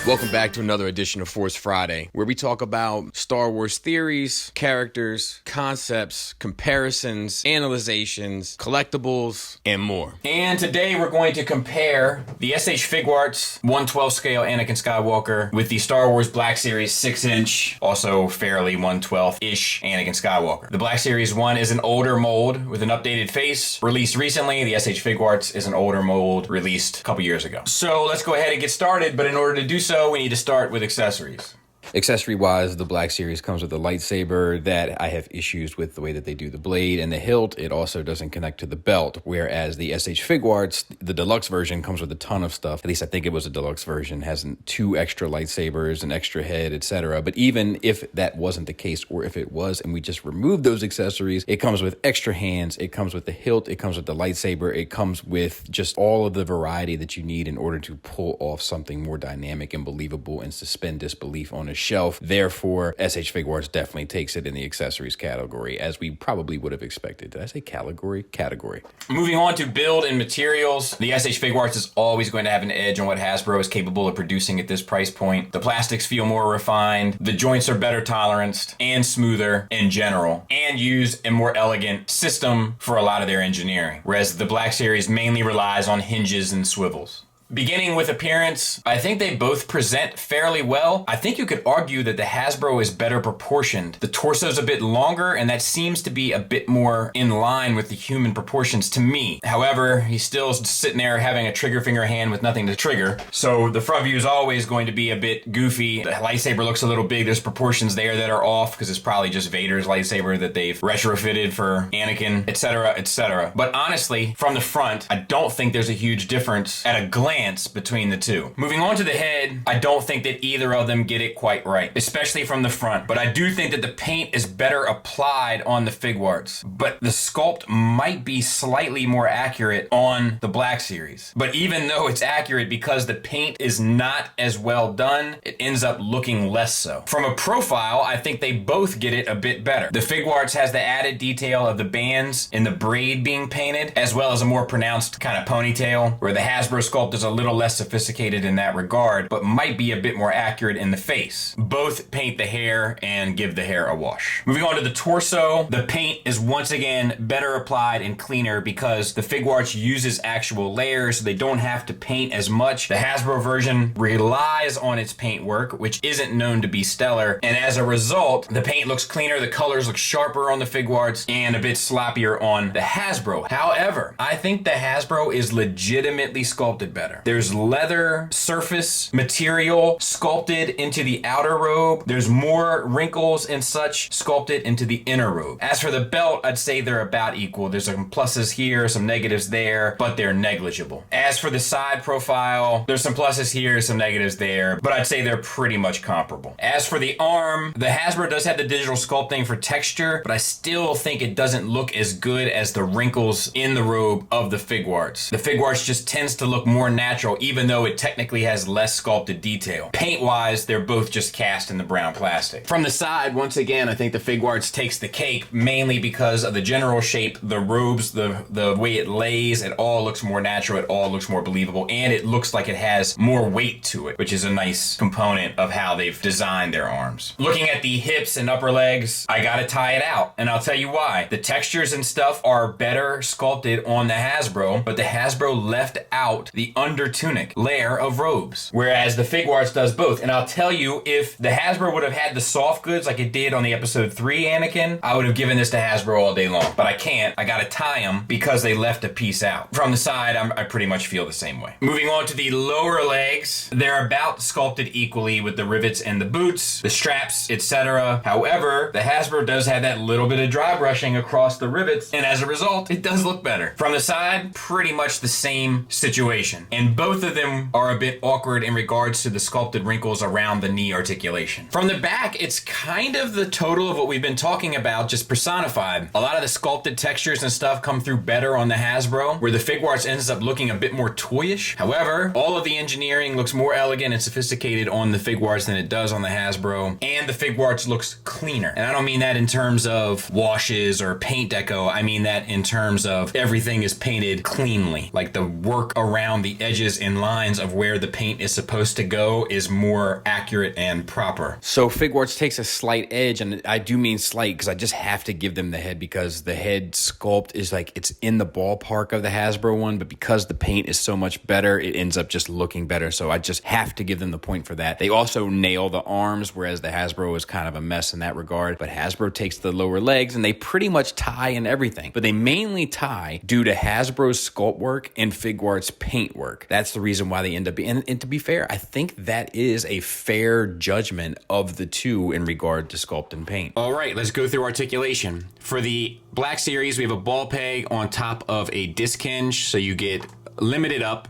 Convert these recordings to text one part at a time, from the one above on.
Welcome back to another edition of Force Friday, where we talk about Star Wars theories, characters, concepts, comparisons, analyzations, collectibles, and more. And today we're going to compare the SH Figuarts 1/12 scale Anakin Skywalker with the Star Wars Black Series 6-inch, also fairly 1/12-ish Anakin Skywalker. The Black Series 1 is an older mold with an updated face, released recently. The SH Figuarts is an older mold, released a couple years ago. So let's go ahead and get started, but in order to do so, we need to start with accessories. Accessory-wise, the Black Series comes with a lightsaber that I have issues with the way that they do the blade and the hilt. It also doesn't connect to the belt, whereas the SH Figuarts, the deluxe version, comes with a ton of stuff. At least I think it was a deluxe version, has 2 extra lightsabers, an extra head, etc. But even if that wasn't the case, or if it was, and we just removed those accessories, it comes with extra hands, it comes with the hilt, it comes with the lightsaber, it comes with just all of the variety that you need in order to pull off something more dynamic and believable and suspend disbelief on a shelf. Therefore, SH Figuarts definitely takes it in the accessories category, as we probably would have expected. Did I say category? Category. Moving on to build and materials, the SH Figuarts is always going to have an edge on what Hasbro is capable of producing at this price point. The plastics feel more refined, the joints are better toleranced and smoother in general, and use a more elegant system for a lot of their engineering, whereas the Black Series mainly relies on hinges and swivels. Beginning with appearance, I think they both present fairly well. I think you could argue that the Hasbro is better proportioned. The torso's a bit longer, and that seems to be a bit more in line with the human proportions to me. However, he's still sitting there having a trigger finger hand with nothing to trigger, so the front view is always going to be a bit goofy. The lightsaber looks a little big. There's proportions there that are off, because it's probably just Vader's lightsaber that they've retrofitted for Anakin, etc., etc. But honestly, from the front, I don't think there's a huge difference at a glance between the two. Moving on to the head, I don't think that either of them get it quite right, especially from the front, but I do think that the paint is better applied on the Figuarts, but the sculpt might be slightly more accurate on the Black Series. But even though it's accurate, because the paint is not as well done, it ends up looking less so. From a profile, I think they both get it a bit better. The Figuarts has the added detail of the bands and the braid being painted, as well as a more pronounced kind of ponytail, where the Hasbro sculpt is a little less sophisticated in that regard, but might be a bit more accurate in the face. Both paint the hair and give the hair a wash. Moving on to the torso, the paint is once again better applied and cleaner because the Figuarts uses actual layers, so they don't have to paint as much. The Hasbro version relies on its paint work, which isn't known to be stellar, and as a result, the paint looks cleaner, the colors look sharper on the Figuarts, and a bit sloppier on the Hasbro. However, I think the Hasbro is legitimately sculpted better. There's leather surface material sculpted into the outer robe. There's more wrinkles and such sculpted into the inner robe. As for the belt, I'd say they're about equal. There's some pluses here, some negatives there, but they're negligible. As for the side profile, there's some pluses here, some negatives there, but I'd say they're pretty much comparable. As for the arm, the Hasbro does have the digital sculpting for texture, but I still think it doesn't look as good as the wrinkles in the robe of the Figuarts. The Figuarts just tends to look more natural, even though it technically has less sculpted detail. Paint-wise, they're both just cast in the brown plastic. From the side, once again, I think the Figuarts takes the cake, mainly because of the general shape, the robes, the way it lays, it all looks more natural, it all looks more believable, and it looks like it has more weight to it, which is a nice component of how they've designed their arms. Looking at the hips and upper legs, I gotta tie it out, and I'll tell you why. The textures and stuff are better sculpted on the Hasbro, but the Hasbro left out the under tunic layer of robes, whereas the Figuarts does both. And I'll tell you, if the Hasbro would have had the soft goods like it did on the episode 3 Anakin, I would have given this to Hasbro all day long, but I can't. I gotta tie them because they left a piece out. From the side, I pretty much feel the same way. Moving on to the lower legs, they're about sculpted equally with the rivets and the boots, the straps, etc. However, the Hasbro does have that little bit of dry brushing across the rivets, and as a result, it does look better. From the side, pretty much the same situation. And both of them are a bit awkward in regards to the sculpted wrinkles around the knee articulation. From the back, it's kind of the total of what we've been talking about, just personified. A lot of the sculpted textures and stuff come through better on the Hasbro, where the Figuarts ends up looking a bit more toyish. However, all of the engineering looks more elegant and sophisticated on the Figuarts than it does on the Hasbro, and the Figuarts looks cleaner. And I don't mean that in terms of washes or paint deco, I mean that in terms of everything is painted cleanly, like the work around the edges and lines of where the paint is supposed to go is more accurate and proper. So Figuarts takes a slight edge, and I do mean slight because I just have to give them the head because the head sculpt is like it's in the ballpark of the Hasbro one, but because the paint is so much better, it ends up just looking better. So I just have to give them the point for that. They also nail the arms, whereas the Hasbro is kind of a mess in that regard. But Hasbro takes the lower legs and they pretty much tie and everything. But they mainly tie due to Hasbro's sculpt work and Figuarts paint work. That's the reason why they end up being, and to be fair, I think that is a fair judgment of the two in regard to sculpt and paint. All right, let's go through articulation. For the Black Series, we have a ball peg on top of a disc hinge, so you get limited up,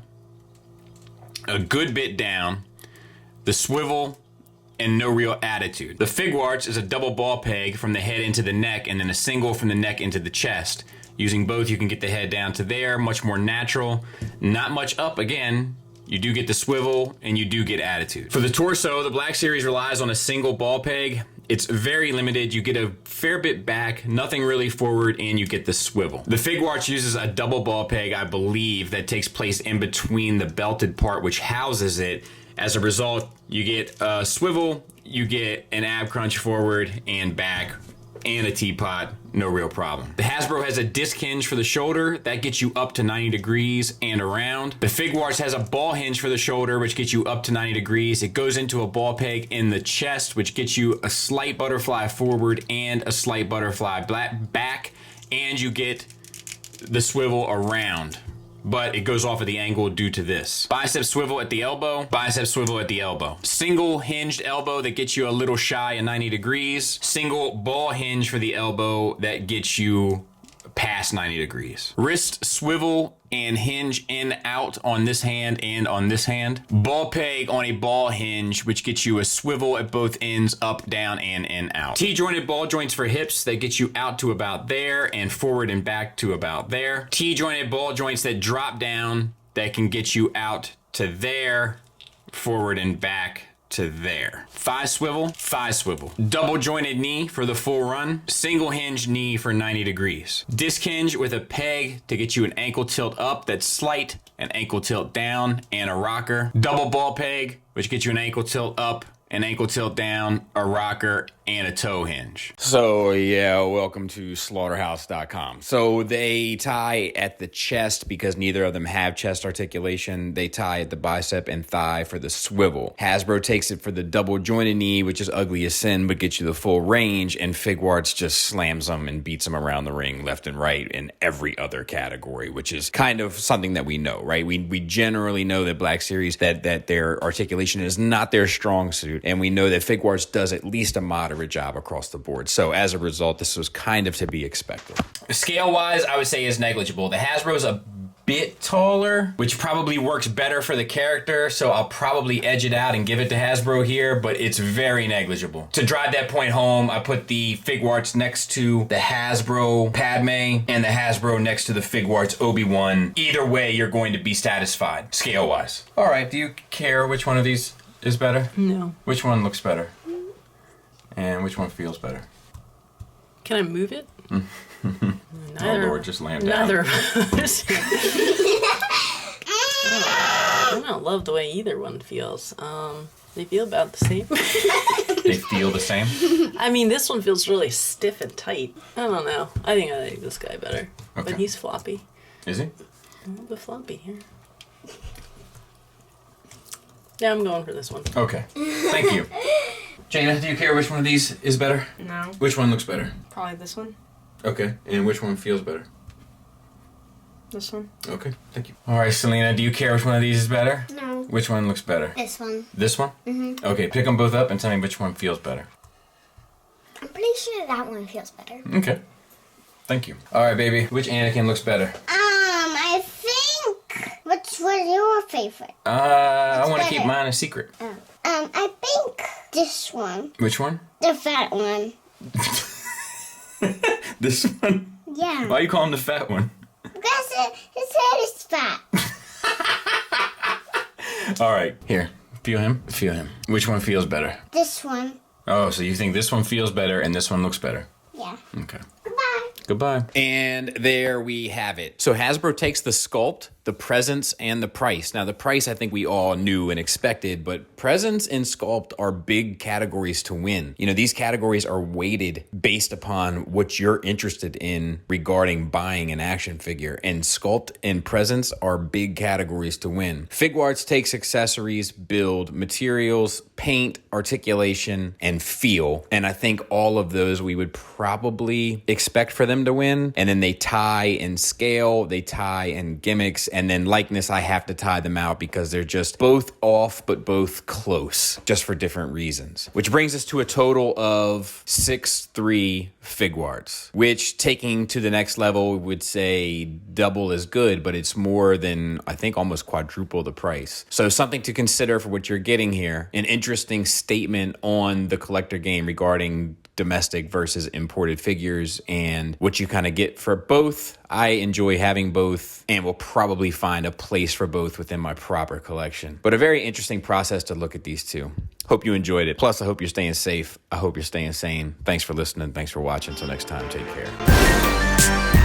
a good bit down, the swivel, and no real attitude. The Figuarts is a double ball peg from the head into the neck, and then a single from the neck into the chest. Using both, you can get the head down to there, much more natural. Not much up again. You do get the swivel, and you do get attitude. For the torso, the Black Series relies on a single ball peg. It's very limited. You get a fair bit back, nothing really forward, and you get the swivel. The Figuarts uses a double ball peg, I believe, that takes place in between the belted part, which houses it. As a result, you get a swivel, you get an ab crunch forward and back, and a teapot, no real problem. The Hasbro has a disc hinge for the shoulder that gets you up to 90 degrees and around. The Figuarts has a ball hinge for the shoulder, which gets you up to 90 degrees. It goes into a ball peg in the chest, which gets you a slight butterfly forward and a slight butterfly back, and you get the swivel around. But it goes off of the angle due to this. Bicep swivel at the elbow, bicep swivel at the elbow. Single hinged elbow that gets you a little shy of 90 degrees. Single ball hinge for the elbow that gets you past 90 degrees. Wrist swivel and hinge in out on this hand and on this hand. Ball peg on a ball hinge, which gets you a swivel at both ends, up, down, and in, out. T-jointed ball joints for hips that get you out to about there and forward and back to about there. T-jointed ball joints that drop down that can get you out to there, forward and back to there. Thigh swivel. Double jointed knee for the full run. Single hinge knee for 90 degrees. Disc hinge with a peg to get you an ankle tilt up that's slight, an ankle tilt down, and a rocker. Double ball peg, which gets you an ankle tilt up, an ankle tilt down, a rocker, and a toe hinge. So yeah, welcome to slaughterhouse.com. So they tie at the chest because neither of them have chest articulation. They tie at the bicep and thigh for the swivel. Hasbro takes it for the double jointed knee, which is ugly as sin, but gets you the full range, and Figuarts just slams them and beats them around the ring left and right in every other category, which is kind of something that we know, right? We generally know that Black Series, that their articulation is not their strong suit, and we know that Figuarts does at least a moderate job across the board. So as a result, this was kind of to be expected. Scale-wise, I would say is negligible. The Hasbro's a bit taller, which probably works better for the character, so I'll probably edge it out and give it to Hasbro here, but it's very negligible. To drive that point home, I put the Figuarts next to the Hasbro Padme and the Hasbro next to the Figuarts Obi-Wan. Either way, you're going to be satisfied, scale-wise. All right, do you care which one of these is better? No. Which one looks better? And which one feels better? Can I move it? Oh Lord, just lay him down. Neither of us. I don't love the way either one feels. They feel about the same. They feel the same? I mean, this one feels really stiff and tight. I don't know. I think I like this guy better. Okay. But he's floppy. Is he? A little bit floppy here. Yeah, I'm going for this one. Okay. Thank you. Jana, do you care which one of these is better? No. Which one looks better? Probably this one. Okay. And which one feels better? This one. Okay. Thank you. All right, Selena, do you care which one of these is better? No. Which one looks better? This one. This one? Mm-hmm. Okay, pick them both up and tell me which one feels better. I'm pretty sure that one feels better. Okay. Thank you. All right, baby. Which Anakin looks better? I think. Which was your favorite? I want to keep better? mine a secret. I think this one. Which one? The fat one. This one? Yeah. Why you call him the fat one? Because his head is fat. All right, here. Feel him. Feel him. Which one feels better? This one. Oh, so you think this one feels better and this one looks better? Yeah. Okay. Goodbye. Goodbye. And there we have it. So Hasbro takes the sculpt, the presence and the price. Now, the price I think we all knew and expected, but presence and Sculpt are big categories to win. You know, these categories are weighted based upon what you're interested in regarding buying an action figure, and Sculpt and presence are big categories to win. Figuarts takes accessories, build, materials, paint, articulation, and feel, and I think all of those we would probably expect for them to win. And then they tie in scale, they tie in gimmicks, and then likeness, I have to tie them out because they're just both off but both close, just for different reasons. Which brings us to a total of 6-3 Figuarts, which taking to the next level would say double as good, but it's more than, I think, almost quadruple the price. So something to consider for what you're getting here. An interesting statement on the collector game regarding domestic versus imported figures and what you kind of get for both. I enjoy having both and will probably find a place for both within my proper collection. But a very interesting process to look at these two. Hope you enjoyed it. Plus, I hope you're staying safe. I hope you're staying sane. Thanks for listening. Thanks for watching. Until next time, take care.